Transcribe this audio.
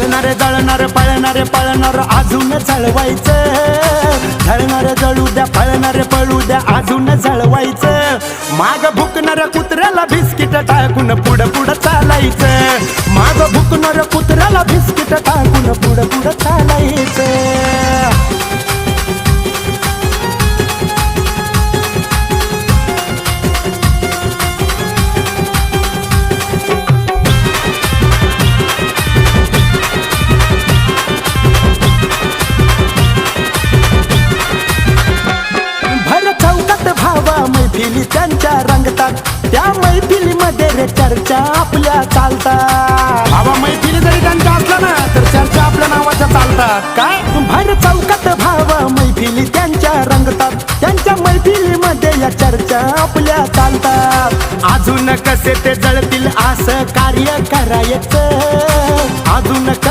जळणार पळणार अजून जळवायचं, जळणार जळू द्या पळू द्या अजून जळवायचं। माग भुकणाऱ्या कुत्र्याला बिस्किट टाकून पुढं चालायचं, माग भुकणाऱ्या कुत्र्याला बिस्किट टाकून पुढं चालायचं। मैफिली त्यांच्या रंगतात, त्या मैफिलीमध्ये रे चर्चा आपल्या चालतात। बाबा मैफिली जरी त्यांच्या असल्या ना तर चर्चा आपल्या नावाच्या चालतात। काय भर चौकात भावा मैफिली त्यांच्या रंगतात, त्यांच्या मैफिलीमध्ये या चर्चा आपल्या चालतात। अजून कसे ते जळतील असं कार्य करायचं, अजून